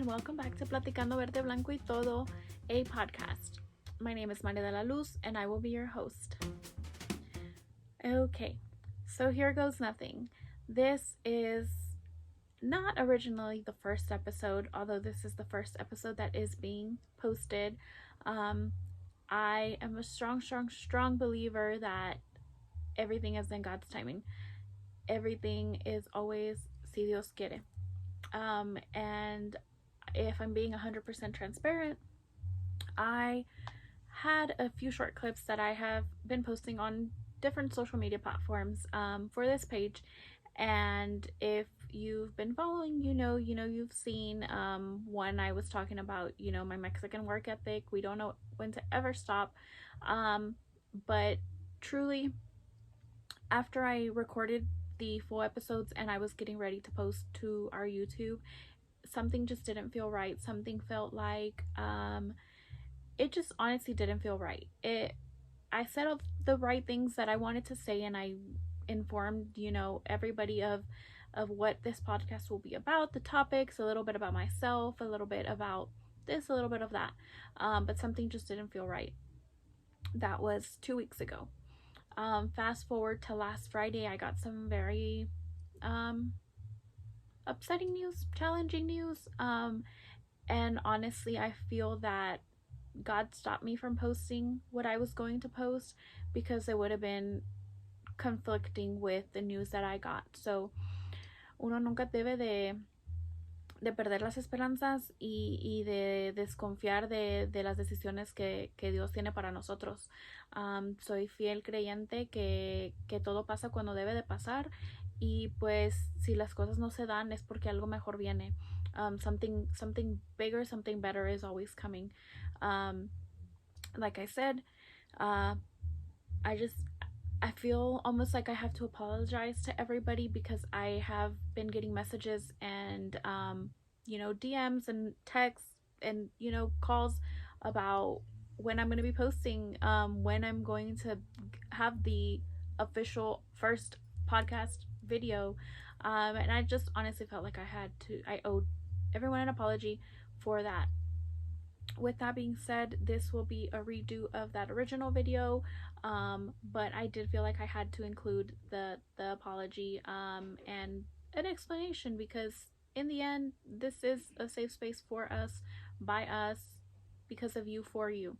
and welcome back to Platicando Verde Blanco y Todo, a podcast. My name is Maria de la Luz, and I will be your host. Okay, so here goes nothing. This is not originally the first episode, although this is the first episode that is being posted. I am a strong believer that everything is in God's timing. Everything is always si Dios quiere. And if I'm being 100% transparent, I had a few short clips that I have been posting on different social media platforms for this page. And if you've been following, you've seen when I was talking about, my Mexican work ethic. We don't know when to ever stop. But truly, after I recorded the full episodes and I was getting ready to post to our YouTube, something just didn't feel right. Something felt like it just honestly didn't feel right. I said all the right things that I wanted to say, and I informed everybody of what this podcast will be about, the topics, a little bit about myself, a little bit about this, a little bit of that, but something just didn't feel right. That was 2 weeks ago. Fast forward to last Friday, I got some very upsetting news, challenging news, and honestly, I feel that God stopped me from posting what I was going to post because it would have been conflicting with the news that I got. So uno nunca debe de perder las esperanzas y de desconfiar de las decisiones que Dios tiene para nosotros. Soy fiel creyente que todo pasa cuando debe de pasar, y pues si las cosas no se dan es porque algo mejor viene. Something bigger, something better is always coming. Like I said, I feel almost like I have to apologize to everybody because I have been getting messages and DMs and texts and calls about when I'm going to be posting, when I'm going to have the official first podcast video, and I just honestly felt like I owed everyone an apology for that. With that being said, this will be a redo of that original video, but I did feel like I had to include the apology and an explanation, because in the end, this is a safe space for us, by us, because of you, for you.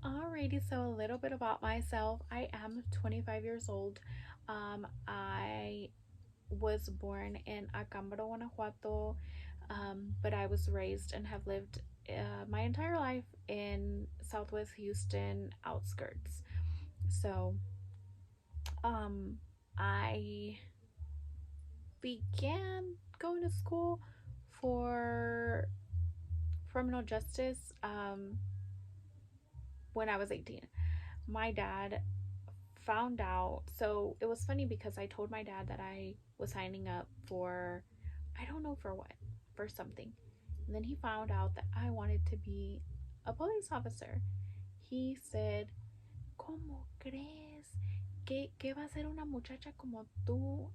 Alrighty, so a little bit about myself. I am 25 years old. I was born in Acámbaro, Guanajuato, but I was raised and have lived my entire life in Southwest Houston outskirts. So, I began going to school for criminal justice when I was 18. My dad found out, so it was funny because I told my dad that I was signing up for, I don't know for what, for something. And then he found out that I wanted to be a police officer. He said, ¿Cómo crees? ¿Qué va a ser una muchacha como tú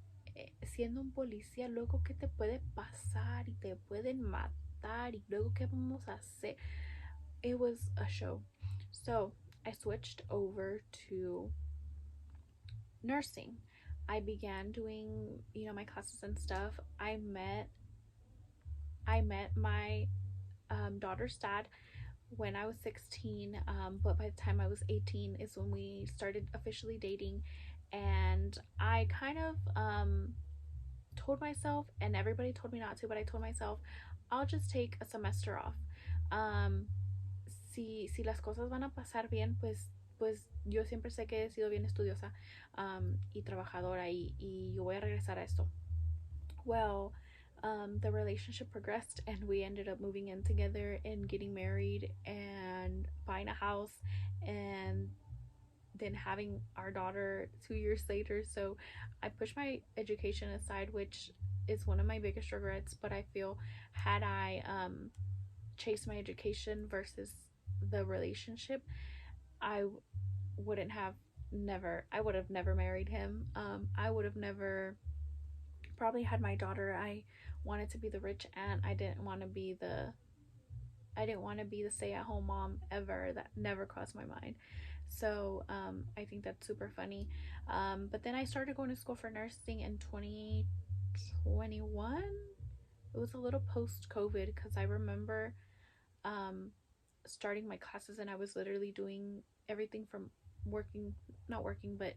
siendo un policía? Luego, ¿qué te puede pasar? Y te pueden matar. ¿Y luego qué vamos a hacer? It was a show. So I switched over to nursing. I began doing, my classes and stuff. I met my daughter's dad when I was 16, but by the time I was 18 is when we started officially dating. And I kind of told myself, and everybody told me not to, but I told myself, I'll just take a semester off. Si las cosas van a pasar bien, pues yo siempre sé que he sido bien estudiosa y trabajadora, y yo voy a regresar a esto. Well, the relationship progressed and we ended up moving in together and getting married and buying a house and then having our daughter 2 years later. So I pushed my education aside, which is one of my biggest regrets. But I feel had I chased my education versus the relationship, I wouldn't have never I would have never married him. I would have never probably had my daughter. I wanted to be the rich aunt. I didn't want to be the stay-at-home mom ever. That never crossed my mind. So I think that's super funny. But then I started going to school for nursing in 2021. It was a little post COVID because I remember um, starting my classes, and I was literally doing everything from working, not working, but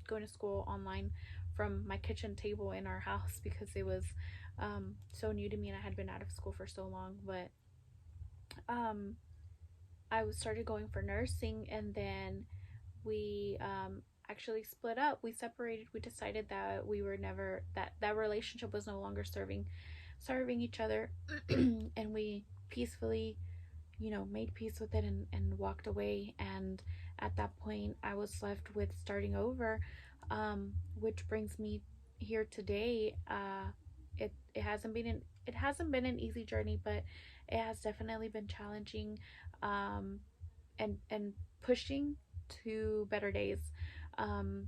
going to school online from my kitchen table in our house because it was so new to me and I had been out of school for so long. But um, I started going for nursing, and then we actually split up. We separated. We decided that we were never that relationship was no longer serving each other, and we peacefully, made peace with it, and walked away. And at that point, I was left with starting over, which brings me here today. It hasn't been an easy journey, but it has definitely been challenging, um, and pushing to better days. Um,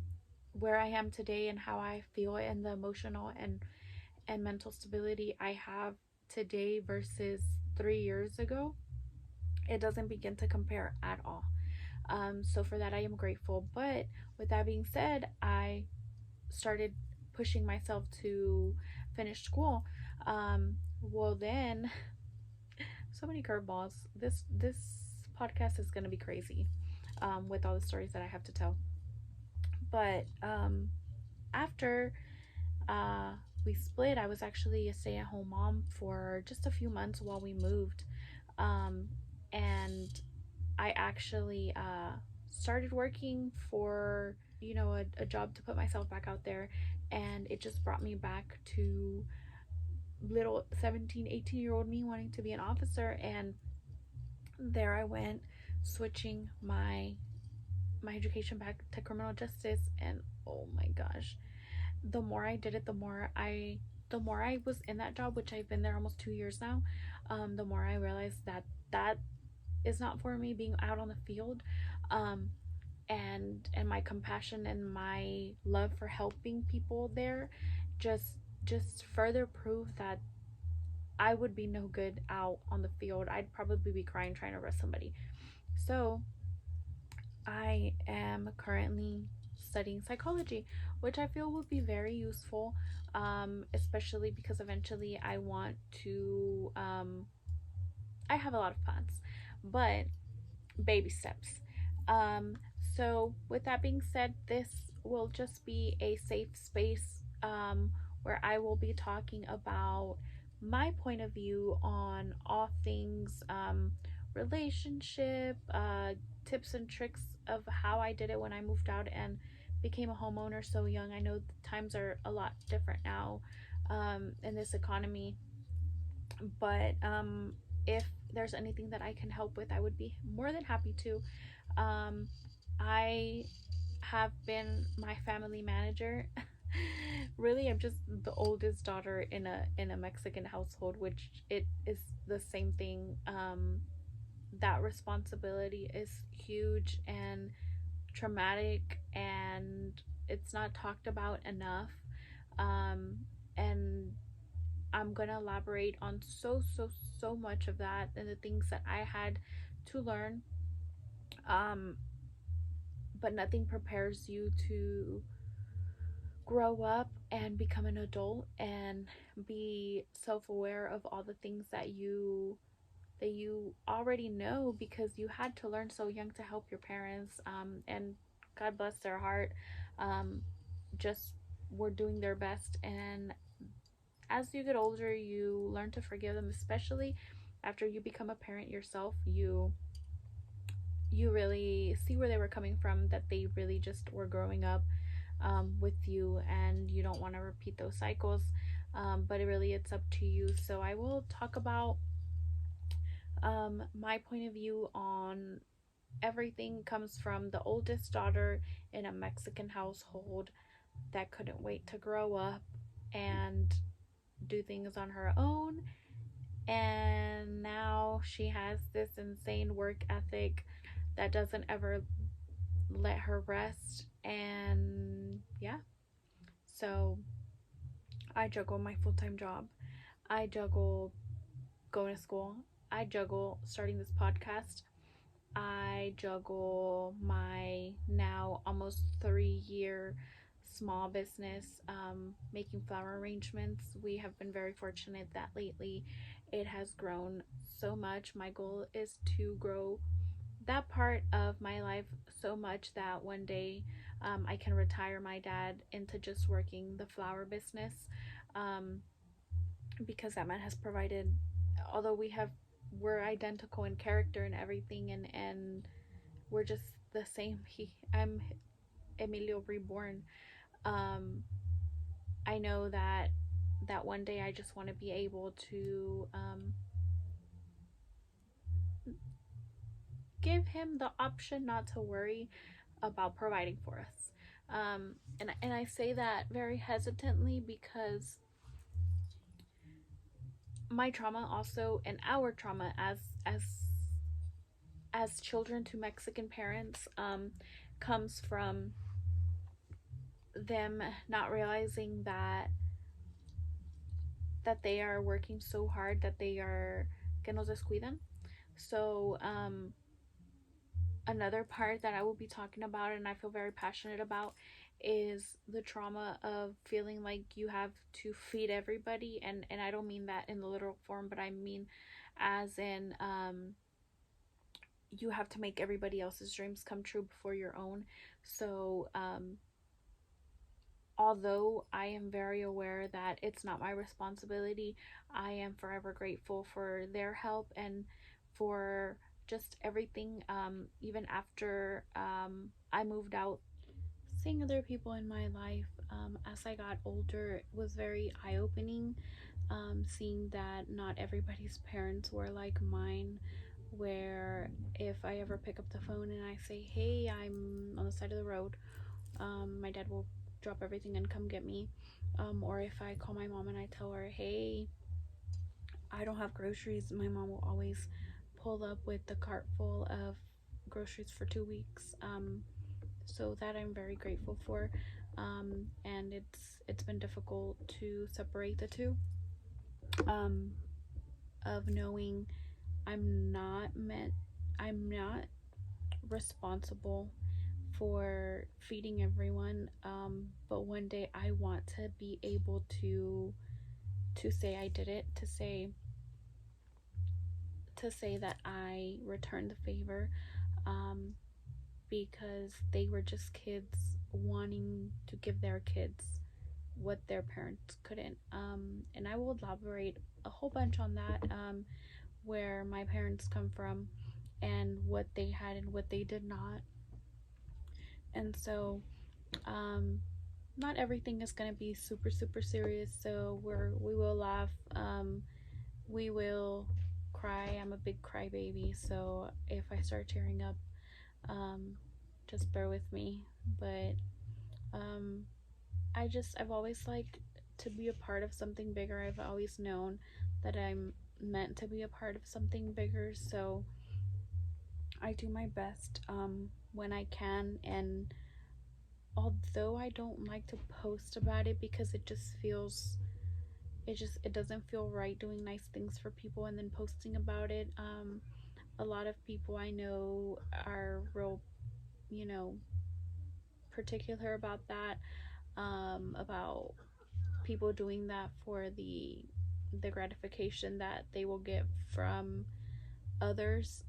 where I am today and how I feel and the emotional and mental stability I have today versus 3 years ago, it doesn't begin to compare at all. So for that, I am grateful. But with that being said, I started pushing myself to finish school. Well, then, so many curveballs. This podcast is gonna be crazy, with all the stories that I have to tell. But after uh, we split, I was actually a stay-at-home mom for just a few months while we moved, um, and I actually started working for a job to put myself back out there, and it just brought me back to little 17, 18-year-old me wanting to be an officer. And there I went, switching my education back to criminal justice. And oh my gosh, the more I did it, the more I was in that job, which I've been there almost 2 years now, the more I realized that that is not for me, being out on the field. um and my compassion and my love for helping people there just further prove that I would be no good out on the field. I'd probably be crying trying to arrest somebody. So I am currently studying psychology, which I feel would be very useful, especially because eventually I want to. I have a lot of plans, but baby steps. Um, so, with that being said, this will just be a safe space, where I will be talking about my point of view on all things, relationship, tips and tricks of how I did it when I moved out and became a homeowner so young. I know the times are a lot different now, in this economy, but if there's anything that I can help with, I would be more than happy to. Um, I have been my family manager. Really, I'm just the oldest daughter in a Mexican household, which it is the same thing. That responsibility is huge and traumatic, and it's not talked about enough. And I'm gonna elaborate on so much of that and the things that I had to learn. Um, but nothing prepares you to grow up and become an adult and be self-aware of all the things that you already know because you had to learn so young to help your parents. And God bless their heart. Um, just were doing their best, and as you get older, you learn to forgive them, especially after you become a parent yourself. You really see where they were coming from, that they really just were growing up, with you, and you don't want to repeat those cycles. But it really, it's up to you. So I will talk about my point of view on everything. Comes from the oldest daughter in a Mexican household that couldn't wait to grow up, and do things on her own, and now she has this insane work ethic that doesn't ever let her rest. And yeah, so I juggle my full-time job, I juggle going to school, I juggle starting this podcast, I juggle my now almost 3 year small business, making flower arrangements. We have been very fortunate that lately it has grown so much. My goal is to grow that part of my life so much that one day, I can retire my dad into just working the flower business, um, because that man has provided, although we're identical in character and everything, and we're just the same. I'm Emilio reborn. um I know that one day I just want to be able to, give him the option not to worry about providing for us. And I say that very hesitantly because my trauma also, and our trauma as children to Mexican parents, comes from them not realizing that they are working so hard, that they are que nos descuidan. So, another part that I will be talking about and I feel very passionate about is the trauma of feeling like you have to feed everybody, and I don't mean that in the literal form, but I mean as in, you have to make everybody else's dreams come true before your own. So, although I am very aware that it's not my responsibility, I am forever grateful for their help and for just everything. Even after, I moved out, seeing other people in my life, as I got older was very eye opening. Seeing that not everybody's parents were like mine, where if I ever pick up the phone and I say, hey, I'm on the side of the road, my dad will drop everything and come get me. Or if I call my mom and I tell her, hey, I don't have groceries, my mom will always pull up with the cart full of groceries for 2 weeks. So that I'm very grateful for. And it's been difficult to separate the two, um, of knowing I'm not responsible for feeding everyone, but one day I want to be able to say I did it, to say that I returned the favor, um, because they were just kids wanting to give their kids what their parents couldn't. And I will elaborate a whole bunch on that, where my parents come from and what they had and what they did not. And so, um, not everything is going to be super super serious, so we will laugh, we will cry. I'm a big crybaby, so if I start tearing up, um, just bear with me. But, um, I've always liked to be a part of something bigger. I've always known that I'm meant to be a part of something bigger, so I do my best, when I can. And although I don't like to post about it because it doesn't feel right doing nice things for people and then posting about it. A lot of people I know are real, you know, particular about that, about people doing that for the gratification that they will get from others,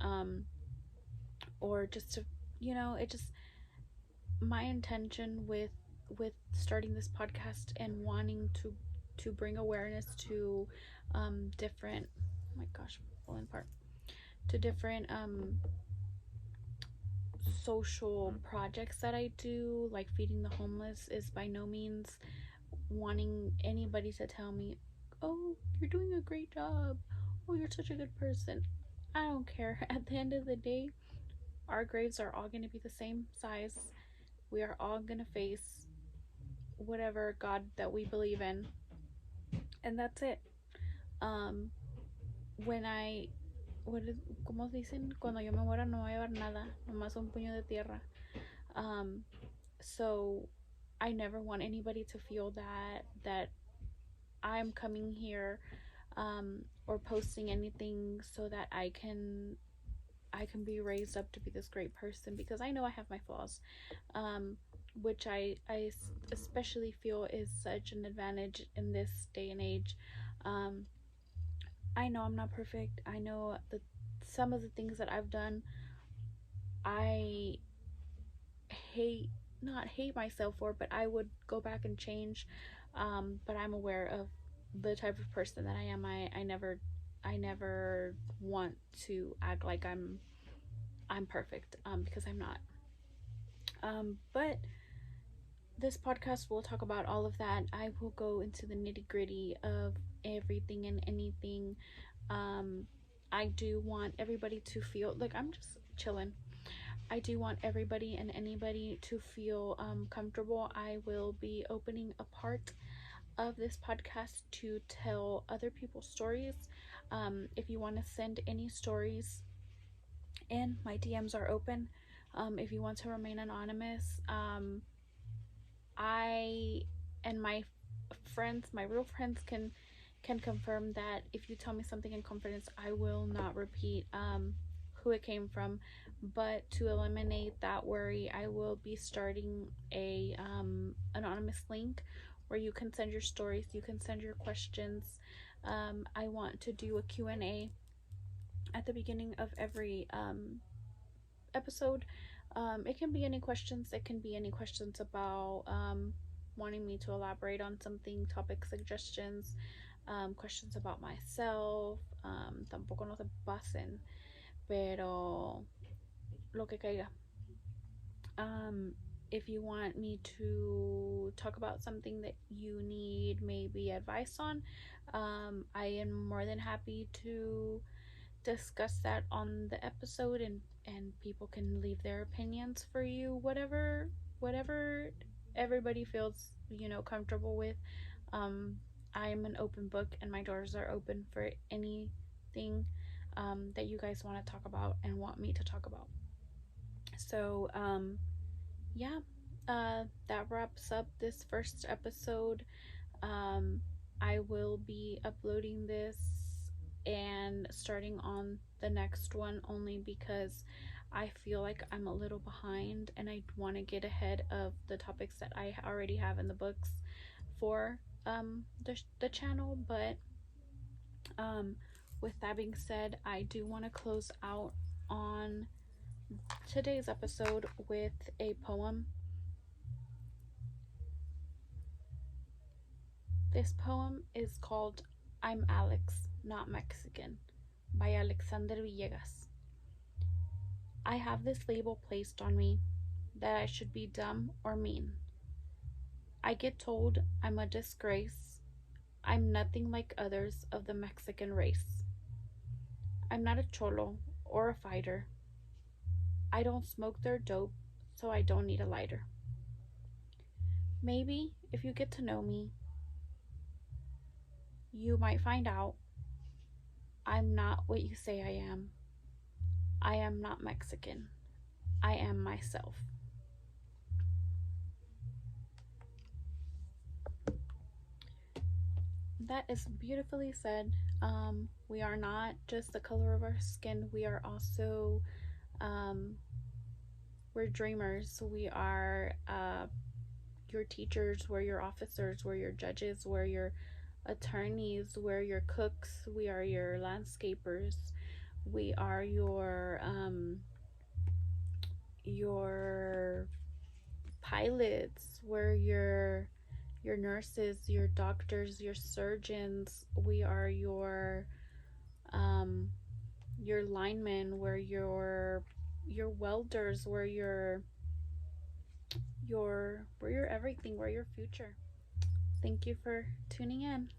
or just to, it just, my intention with starting this podcast and wanting to bring awareness to, different, oh my gosh, I'm falling apart, to different, social projects that I do, like feeding the homeless, is by no means wanting anybody to tell me, oh, you're doing a great job, oh, you're such a good person. I don't care. At the end of the day, our graves are all going to be the same size. We are all going to face whatever God that we believe in. And that's it. Um, when I, ¿cómo dicen? Cuando yo me muera no va a llevar nada, nomás un puño de tierra. Um, so I never want anybody to feel that I'm coming here or posting anything so that I can be raised up to be this great person, because I know I have my flaws, which I especially feel is such an advantage in this day and age. Um, I know I'm not perfect. I know that some of the things that I've done, I hate, not hate myself for, but I would go back and change. But I'm aware of the type of person that I am. I never want to act like I'm perfect, because I'm not. But this podcast will talk about all of that. I will go into the nitty gritty of everything and anything. Um, I do want everybody to feel like I'm just chilling. I do want everybody and anybody to feel comfortable. I will be opening a part of this podcast to tell other people's stories. If you want to send any stories in, my DMs are open. If you want to remain anonymous, I and my friends, my real friends, can confirm that if you tell me something in confidence, I will not repeat who it came from. But to eliminate that worry, I will be starting a anonymous link where you can send your stories, you can send your questions. I want to do a Q&A at the beginning of every episode. It can be any questions. It can be any questions about wanting me to elaborate on something, topic suggestions, questions about myself. Tampoco no se pasen, pero lo que caiga. If you want me to talk about something that you need maybe advice on, I am more than happy to discuss that on the episode, and people can leave their opinions for you, whatever everybody feels, comfortable with. I'm an open book, and my doors are open for anything that you guys want to talk about and want me to talk about. So yeah, that wraps up this first episode. I will be uploading this and starting on the next one only because I feel like I'm a little behind and I want to get ahead of the topics that I already have in the books for the channel. But with that being said, I do want to close out on today's episode with a poem. This poem is called I'm Alex, Not Mexican by Alexander Villegas. I have this label placed on me that I should be dumb or mean. I get told I'm a disgrace. I'm nothing like others of the Mexican race. I'm not a cholo or a fighter. I don't smoke their dope, so I don't need a lighter. Maybe if you get to know me, you might find out I'm not what you say I am. I am not Mexican. I am myself. That is beautifully said. We are not just the color of our skin. We are also, we're dreamers. We are your teachers. We're your officers. We're your judges. We're your attorneys. We're your cooks. We are your landscapers. We are your pilots. We're your nurses, your doctors, your surgeons. We are your linemen. We're your welders. We're your everything. We're your future. Thank you for tuning in.